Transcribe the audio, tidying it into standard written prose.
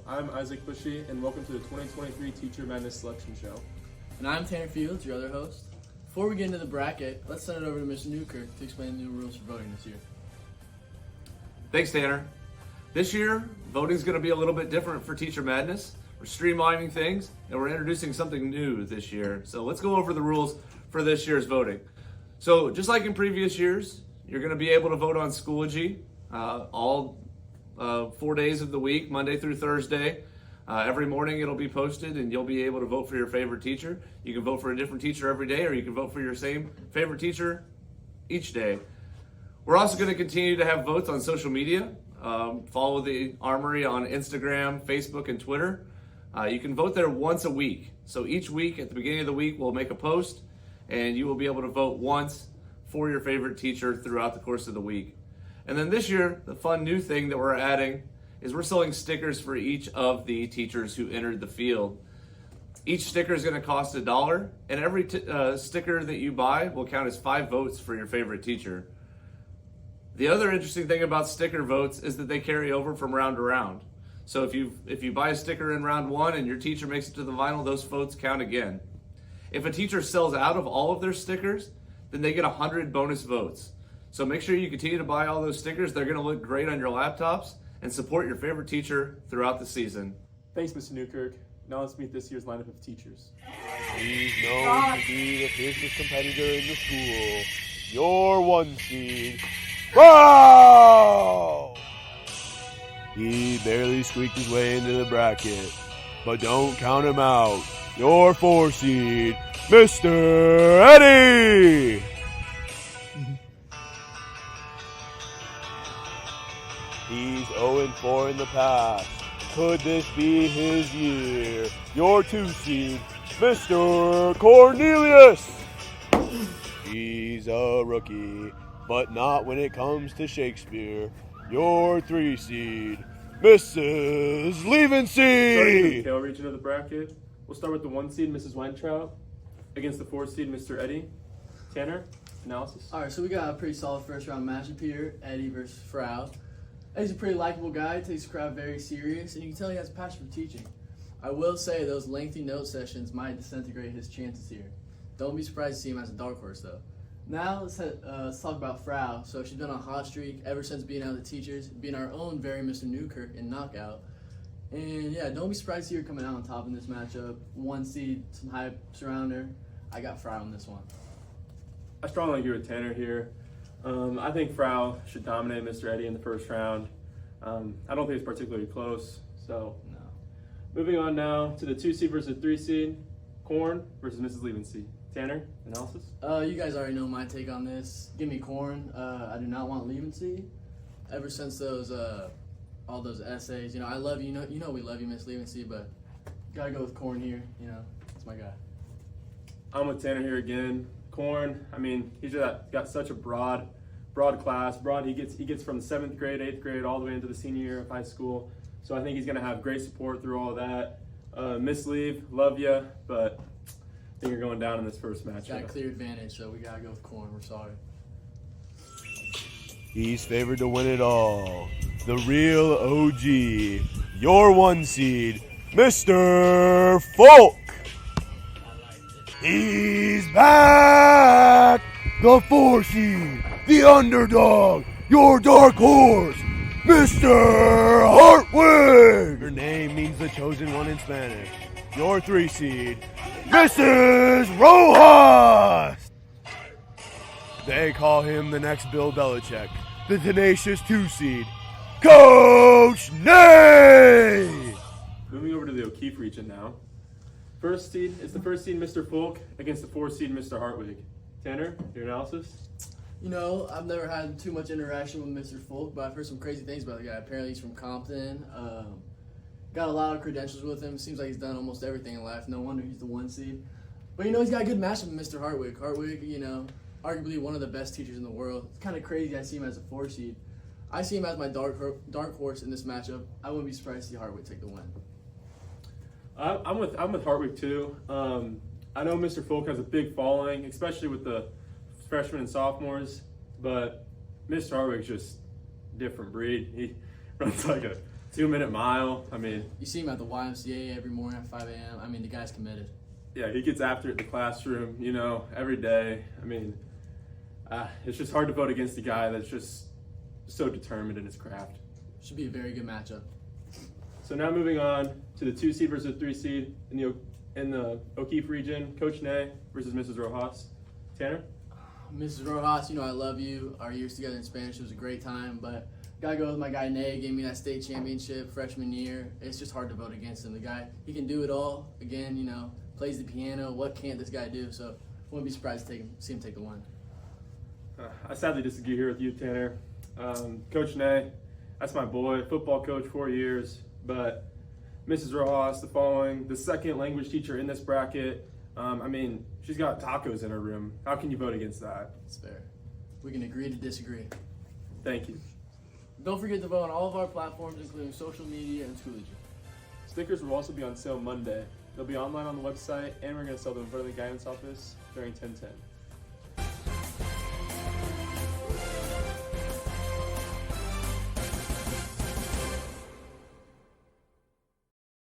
I'm Isaac Bushy, and welcome to the 2023 Teacher Madness Selection Show. And I'm Tanner Fields, your other host. Before we get into the bracket, let's send it over to Mr. Newkirk to explain the new rules for voting this year. Thanks, Tanner. This year, voting is going to be a little bit different for Teacher Madness. We're streamlining things, and we're introducing something new this year. So let's go over the rules for this year's voting. So just like in previous years, you're going to be able to vote on Schoology all 4 days of the week, Monday through Thursday. Every morning it'll be posted, and you'll be able to vote for your favorite teacher. You can vote for a different teacher every day, or you can vote for your same favorite teacher each day. We're also going to continue to have votes on social media. Follow the Armory on Instagram, Facebook, and Twitter. You can vote there once a week. So each week, at the beginning of the week, we'll make a post, and you will be able to vote once for your favorite teacher throughout the course of the week. And then this year, the fun new thing that we're adding is we're selling stickers for each of the teachers who entered the field. Each sticker is going to cost $1, and every sticker that you buy will count as 5 votes for your favorite teacher. The other interesting thing about sticker votes is that they carry over from round to round. So if you buy a sticker in round 1 and your teacher makes it to the final, those votes count again. If a teacher sells out of all of their stickers, then they get 100 bonus votes. So make sure you continue to buy all those stickers. They're going to look great on your laptops, and support your favorite teacher throughout the season. Thanks, Mr. Newkirk. Now let's meet this year's lineup of teachers. He's known to be the fiercest competitor in the school. Your 1 seed, Bro! He barely squeaked his way into the bracket, but don't count him out. Your 4 seed, Mr. Eddie! He's 0-4 in the past. Could this be his year? Your 2 seed, Mr. Cornelius! He's a rookie, but not when it comes to Shakespeare. Your 3 seed, Mrs. Starting in the Levency! tail region of the bracket, we'll start with the 1 seed, Mrs. Weintraub, against the 4 seed, Mr. Eddie. Tanner, analysis? All right, so we got a pretty solid first-round matchup here, Eddie versus Frau. Eddie's a pretty likable guy, takes the crowd very serious, and you can tell he has a passion for teaching. I will say those lengthy note sessions might disintegrate his chances here. Don't be surprised to see him as a dark horse, though. Now let's talk about Frau. So she's been on a hot streak ever since being out of the teachers, being our own very Mr. Newkirk in Knockout. And yeah, don't be surprised to see her coming out on top in this matchup. 1 seed, some hype surround her. I got Frau on this one. I strongly agree with Tanner here. I think Frau should dominate Mr. Eddie in the first round. I don't think it's particularly close. So, No. moving on now to the 2 seed versus 3 seed, Korn versus Mrs. Levency. Tanner, analysis? You guys already know my take on this. Give me Korn. I do not want Levency. Ever since those all those essays, I love you. You know we love you, Miss Levency, but gotta go with Korn here. That's my guy. I'm with Tanner here again. Korn, he's got such a broad class. He gets from the 7th grade, 8th grade, all the way into the senior year of high school. So I think he's going to have great support through all of that. Miss Leve, love you, but I think you're going down in this first match. Got a clear advantage, so we gotta go with Korn. We're sorry. He's favored to win it all. The real OG. Your 1 seed, Mr. Folk! He's back! The 4 seed, the underdog, your dark horse, Mr. Hartwig! Her name means the chosen one in Spanish. Your 3 seed, Mrs. Rojas! They call him the next Bill Belichick, the tenacious 2 seed, Coach Nate! Moving over to the O'Keefe region now. First seed, it's the 1st seed, Mr. Folk, against the 4 seed, Mr. Hartwig. Tanner, your analysis? I've never had too much interaction with Mr. Folk, but I've heard some crazy things about the guy. Apparently he's from Compton. Got a lot of credentials with him. Seems like he's done almost everything in life. No wonder he's the 1 seed. But he's got a good matchup with Mr. Hartwig. Hartwig, arguably one of the best teachers in the world. It's kind of crazy I see him as a 4 seed. I see him as my dark horse in this matchup. I wouldn't be surprised to see Hartwig take the win. I'm with Hartwig too. I know Mr. Folk has a big following, especially with the freshmen and sophomores, but Mr. Hartwig's just a different breed. He runs like a 2-minute mile. I mean, You see him at the YMCA every morning at 5 a.m. I mean, the guy's committed. yeah, he gets after it in the classroom, you know, every day. I mean, it's just hard to vote against a guy that's just so determined in his craft. Should be a very good matchup. So now moving on to the 2 seed versus 3 seed in the O'Keefe region, Coach Nay versus Mrs. Rojas. Tanner? Mrs. Rojas, you know I love you. Our years together in Spanish, it was a great time, but gotta go with my guy Nay. Gave me that state championship freshman year. It's just hard to vote against him. The guy, he can do it all. Again, you know, plays the piano. What can't this guy do? So wouldn't be surprised to see him take the one. I sadly disagree here with you, Tanner. Coach Nay, that's my boy, football coach, 4 years, but Mrs. Rojas, the second language teacher in this bracket. I mean, she's got tacos in her room. How can you vote against that? It's fair. We can agree to disagree. Thank you. Don't forget to vote on all of our platforms, including social media and Schoology. Stickers will also be on sale Monday. They'll be online on the website, and we're going to sell them in front of the guidance office during 10:10.